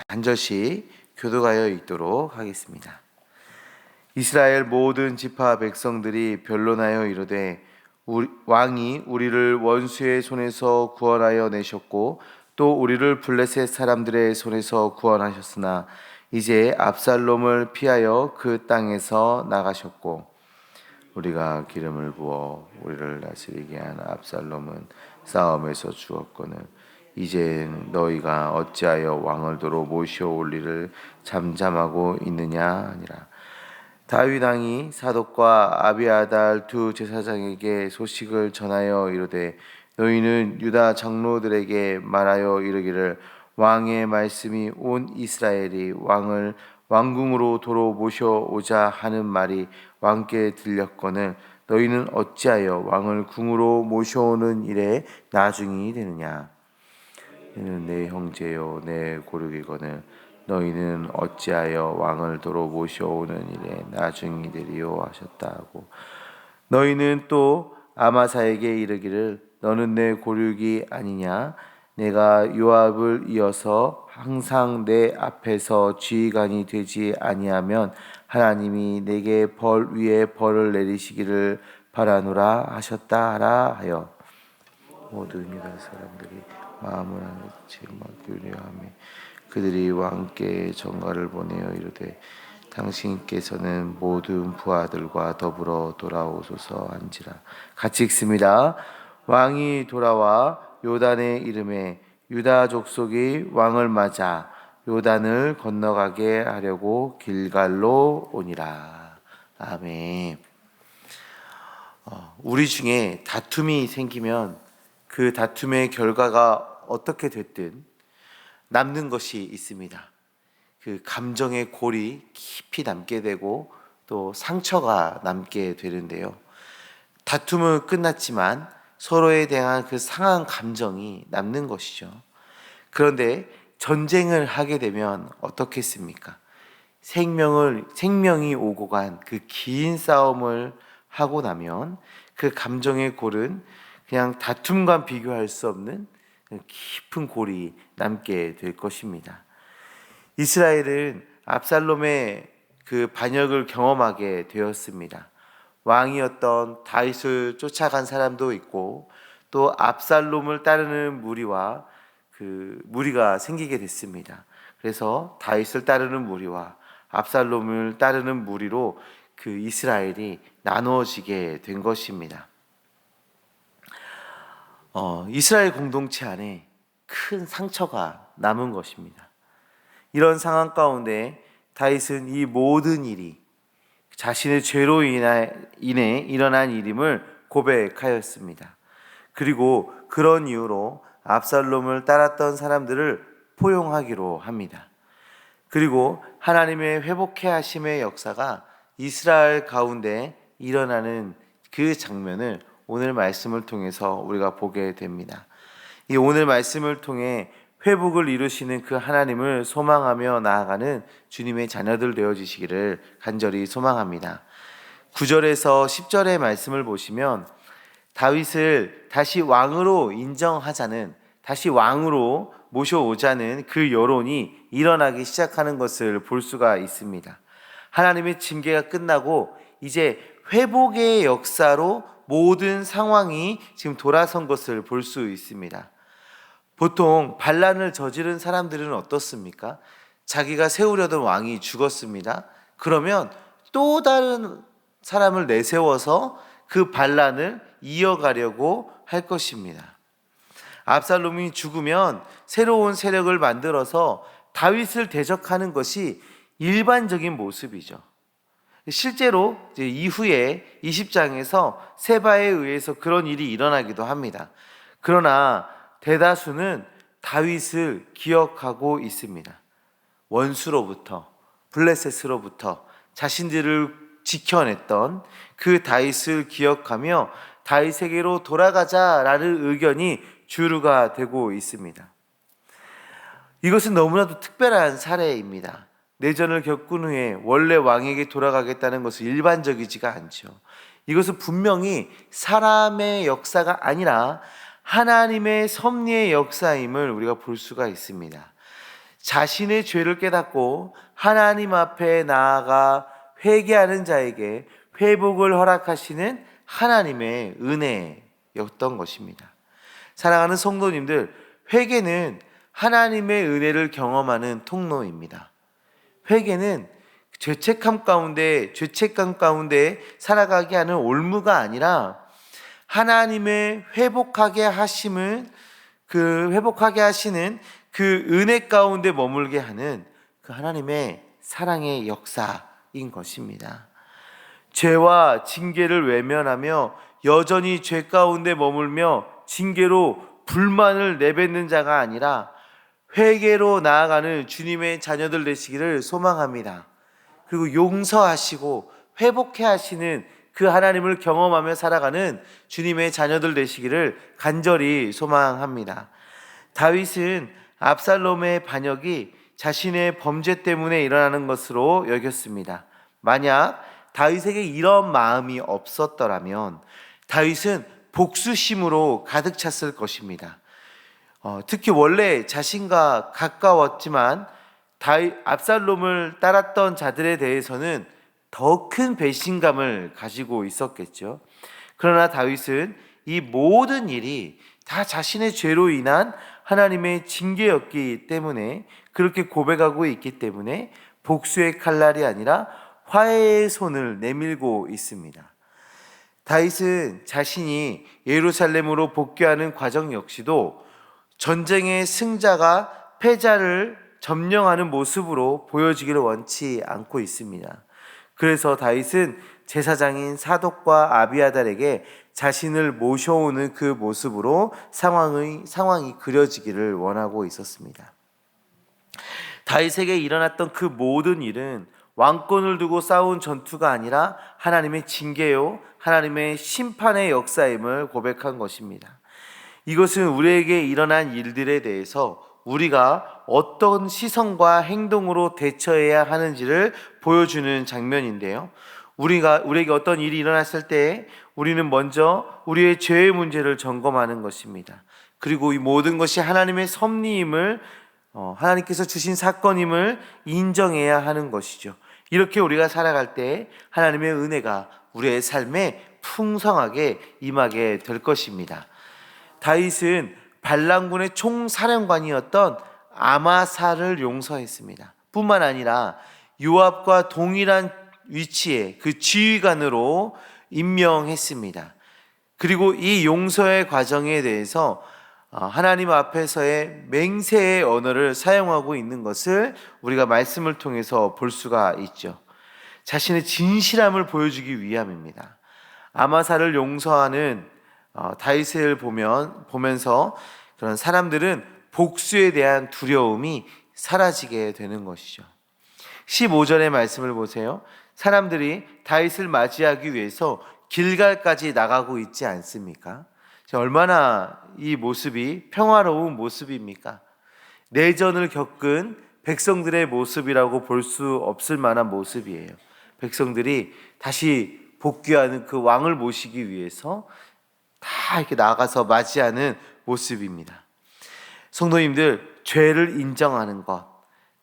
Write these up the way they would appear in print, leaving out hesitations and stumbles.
한 절씩 교독하여 읽도록 하겠습니다. 이스라엘 모든 지파 백성들이 변론하여 이르되 왕이 우리를 원수의 손에서 구원하여 내셨고 또 우리를 블레셋 사람들의 손에서 구원하셨으나 이제 압살롬을 피하여 그 땅에서 나가셨고 우리가 기름을 부어 우리를 다스리게 한 압살롬은 싸움에서 죽었거늘 이제 너희가 어찌하여 왕을 도로 모셔 올리를 잠잠하고 있느냐 하니라. 다윗 왕이 사독과 아비아달 두 제사장에게 소식을 전하여 이르되 너희는 유다 장로들에게 말하여 이르기를 왕의 말씀이 온 이스라엘이 왕을 왕궁으로 도로 모셔오자 하는 말이 왕께 들렸거늘 너희는 어찌하여 왕을 궁으로 모셔오는 일에 나중이 되느냐. 이는 내 형제요 내 고륙이거늘 너희는 어찌하여 왕을 도로 모셔오는 일에 나중이 되리요 하셨다 하고 너희는 또 아마사에게 이르기를 너는 내 고륙이 아니냐 내가 요압을 이어서 항상 내 앞에서 지휘관이 되지 아니하면 하나님이 내게 벌 위에 벌을 내리시기를 바라노라 하셨다 하라 하여 모든 유다 사람들이 마음을 같이 교류하며 그들이 왕께 전가를 보내어 이르되 당신께서는 모든 부하들과 더불어 돌아오소서 한지라. 같이 읽습니다. 왕이 돌아와 요단의 이름에 유다 족속이 왕을 맞아 요단을 건너가게 하려고 길갈로 오니라. 아멘. 우리 중에 다툼이 생기면 그 다툼의 결과가 어떻게 됐든 남는 것이 있습니다. 그 감정의 골이 깊이 남게 되고 또 상처가 남게 되는데요. 다툼은 끝났지만 서로에 대한 그 상한 감정이 남는 것이죠. 그런데 전쟁을 하게 되면 어떻겠습니까? 생명이 오고 간 그 긴 싸움을 하고 나면 그 감정의 골은 그냥 다툼과 비교할 수 없는 깊은 골이 남게 될 것입니다. 이스라엘은 압살롬의 그 반역을 경험하게 되었습니다. 왕이었던 다윗을 쫓아간 사람도 있고 또 압살롬을 따르는 무리가 생기게 됐습니다. 그래서 다윗을 따르는 무리와 압살롬을 따르는 무리로 그 이스라엘이 나누어지게 된 것입니다. 이스라엘 공동체 안에 큰 상처가 남은 것입니다. 이런 상황 가운데 다윗은 이 모든 일이 자신의 죄로 인해 일어난 일임을 고백하였습니다. 그리고 그런 이유로 압살롬을 따랐던 사람들을 포용하기로 합니다. 그리고 하나님의 회복해 하심의 역사가 이스라엘 가운데 일어나는 그 장면을 오늘 말씀을 통해서 우리가 보게 됩니다. 이 오늘 말씀을 통해 회복을 이루시는 그 하나님을 소망하며 나아가는 주님의 자녀들 되어주시기를 간절히 소망합니다. 9절에서 10절의 말씀을 보시면 다윗을 다시 왕으로 인정하자는, 다시 왕으로 모셔오자는 그 여론이 일어나기 시작하는 것을 볼 수가 있습니다. 하나님의 징계가 끝나고 이제 회복의 역사로 모든 상황이 지금 돌아선 것을 볼 수 있습니다. 보통 반란을 저지른 사람들은 어떻습니까? 자기가 세우려던 왕이 죽었습니다. 그러면 또 다른 사람을 내세워서 그 반란을 이어가려고 할 것입니다. 압살롬이 죽으면 새로운 세력을 만들어서 다윗을 대적하는 것이 일반적인 모습이죠. 실제로 이후에 20장에서 세바에 의해서 그런 일이 일어나기도 합니다. 그러나 대다수는 다윗을 기억하고 있습니다. 원수로부터, 블레셋으로부터 자신들을 지켜냈던 그 다윗을 기억하며 다윗에게로 돌아가자라는 의견이 주류가 되고 있습니다. 이것은 너무나도 특별한 사례입니다. 내전을 겪은 후에 원래 왕에게 돌아가겠다는 것은 일반적이지가 않죠. 이것은 분명히 사람의 역사가 아니라 하나님의 섭리의 역사임을 우리가 볼 수가 있습니다. 자신의 죄를 깨닫고 하나님 앞에 나아가 회개하는 자에게 회복을 허락하시는 하나님의 은혜였던 것입니다. 사랑하는 성도님들, 회개는 하나님의 은혜를 경험하는 통로입니다. 회개는 죄책감 가운데 살아가게 하는 올무가 아니라 하나님의 회복하게 하시는 그 은혜 가운데 머물게 하는 그 하나님의 사랑의 역사인 것입니다. 죄와 징계를 외면하며 여전히 죄 가운데 머물며 징계로 불만을 내뱉는 자가 아니라 회개로 나아가는 주님의 자녀들 되시기를 소망합니다. 그리고 용서하시고 회복해 하시는 그 하나님을 경험하며 살아가는 주님의 자녀들 되시기를 간절히 소망합니다. 다윗은 압살롬의 반역이 자신의 범죄 때문에 일어나는 것으로 여겼습니다. 만약 다윗에게 이런 마음이 없었더라면 다윗은 복수심으로 가득 찼을 것입니다. 특히 원래 자신과 가까웠지만 압살롬을 따랐던 자들에 대해서는 더 큰 배신감을 가지고 있었겠죠. 그러나 다윗은 이 모든 일이 다 자신의 죄로 인한 하나님의 징계였기 때문에 그렇게 고백하고 있기 때문에 복수의 칼날이 아니라 화해의 손을 내밀고 있습니다. 다윗은 자신이 예루살렘으로 복귀하는 과정 역시도 전쟁의 승자가 패자를 점령하는 모습으로 보여지기를 원치 않고 있습니다. 그래서 다윗은 제사장인 사독과 아비아달에게 자신을 모셔오는 그 모습으로 상황이 그려지기를 원하고 있었습니다. 다윗에게 일어났던 그 모든 일은 왕권을 두고 싸운 전투가 아니라 하나님의 징계요, 하나님의 심판의 역사임을 고백한 것입니다. 이것은 우리에게 일어난 일들에 대해서 우리가 어떤 시선과 행동으로 대처해야 하는지를 보여주는 장면인데요. 우리에게 어떤 일이 일어났을 때 우리는 먼저 우리의 죄의 문제를 점검하는 것입니다. 그리고 이 모든 것이 하나님의 섭리임을 하나님께서 주신 사건임을 인정해야 하는 것이죠. 이렇게 우리가 살아갈 때 하나님의 은혜가 우리의 삶에 풍성하게 임하게 될 것입니다. 다윗은 발랑군의 총사령관이었던 아마사를 용서했습니다. 뿐만 아니라 요압과 동일한 위치에 그 지휘관으로 임명했습니다. 그리고 이 용서의 과정에 대해서 하나님 앞에서의 맹세의 언어를 사용하고 있는 것을 우리가 말씀을 통해서 볼 수가 있죠. 자신의 진실함을 보여주기 위함입니다. 아마사를 용서하는 다윗을 보면서 그런 사람들은 복수에 대한 두려움이 사라지게 되는 것이죠. 15절의 말씀을 보세요. 사람들이 다윗을 맞이하기 위해서 길갈까지 나가고 있지 않습니까? 얼마나 이 모습이 평화로운 모습입니까? 내전을 겪은 백성들의 모습이라고 볼 수 없을 만한 모습이에요. 백성들이 다시 복귀하는 그 왕을 모시기 위해서 다 이렇게 나가서 맞이하는 모습입니다. 성도님들, 죄를 인정하는 것,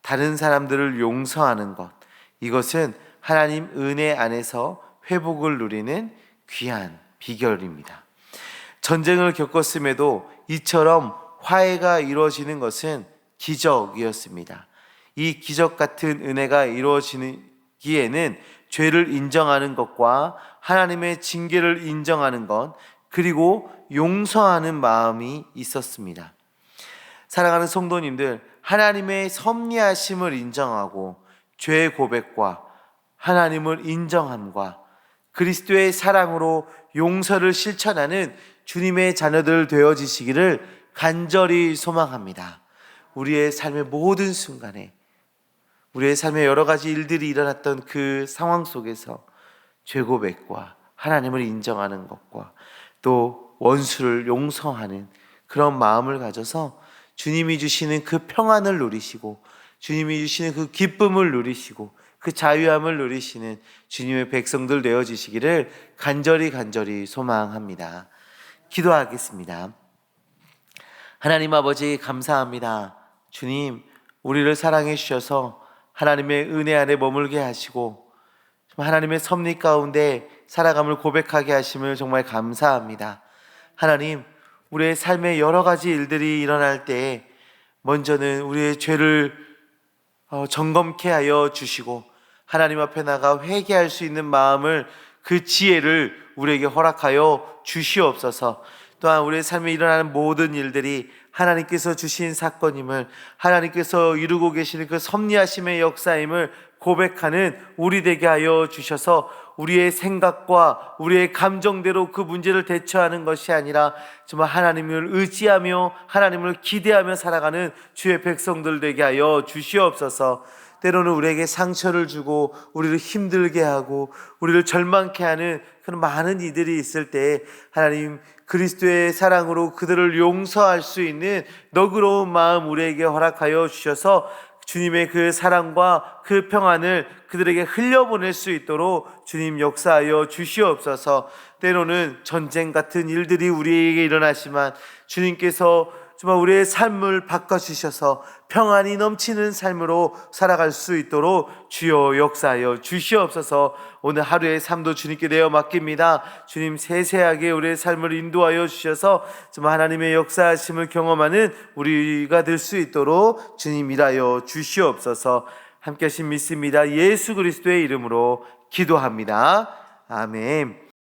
다른 사람들을 용서하는 것, 이것은 하나님 은혜 안에서 회복을 누리는 귀한 비결입니다. 전쟁을 겪었음에도 이처럼 화해가 이루어지는 것은 기적이었습니다. 이 기적 같은 은혜가 이루어지기에는 죄를 인정하는 것과 하나님의 징계를 인정하는 것, 그리고 용서하는 마음이 있었습니다. 사랑하는 성도님들, 하나님의 섭리하심을 인정하고 죄의 고백과 하나님을 인정함과 그리스도의 사랑으로 용서를 실천하는 주님의 자녀들 되어지시기를 간절히 소망합니다. 우리의 삶의 모든 순간에, 우리의 삶의 여러 가지 일들이 일어났던 그 상황 속에서 죄 고백과 하나님을 인정하는 것과 또 원수를 용서하는 그런 마음을 가져서 주님이 주시는 그 평안을 누리시고 주님이 주시는 그 기쁨을 누리시고 그 자유함을 누리시는 주님의 백성들 되어지시기를 간절히 소망합니다. 기도하겠습니다. 하나님 아버지, 감사합니다. 주님, 우리를 사랑해 주셔서 하나님의 은혜 안에 머물게 하시고 하나님의 섭리 가운데 살아감을 고백하게 하심을 정말 감사합니다. 하나님, 우리의 삶에 여러 가지 일들이 일어날 때 먼저는 우리의 죄를 점검케 하여 주시고 하나님 앞에 나가 회개할 수 있는 마음을, 그 지혜를 우리에게 허락하여 주시옵소서. 또한 우리의 삶에 일어나는 모든 일들이 하나님께서 주신 사건임을, 하나님께서 이루고 계시는 그 섭리하심의 역사임을 고백하는 우리 되게 하여 주셔서 우리의 생각과 우리의 감정대로 그 문제를 대처하는 것이 아니라 정말 하나님을 의지하며 하나님을 기대하며 살아가는 주의 백성들 되게 하여 주시옵소서. 때로는 우리에게 상처를 주고 우리를 힘들게 하고 우리를 절망케 하는 그런 많은 이들이 있을 때 하나님, 그리스도의 사랑으로 그들을 용서할 수 있는 너그러운 마음 우리에게 허락하여 주셔서 주님의 그 사랑과 그 평안을 그들에게 흘려보낼 수 있도록 주님 역사하여 주시옵소서. 때로는 전쟁 같은 일들이 우리에게 일어나지만 주님께서 정말 우리의 삶을 바꿔주셔서 평안이 넘치는 삶으로 살아갈 수 있도록 주여 역사하여 주시옵소서. 오늘 하루의 삶도 주님께 내어 맡깁니다. 주님, 세세하게 우리의 삶을 인도하여 주셔서 정말 하나님의 역사하심을 경험하는 우리가 될 수 있도록 주님 일하여 주시옵소서. 함께 하신 믿습니다. 예수 그리스도의 이름으로 기도합니다. 아멘.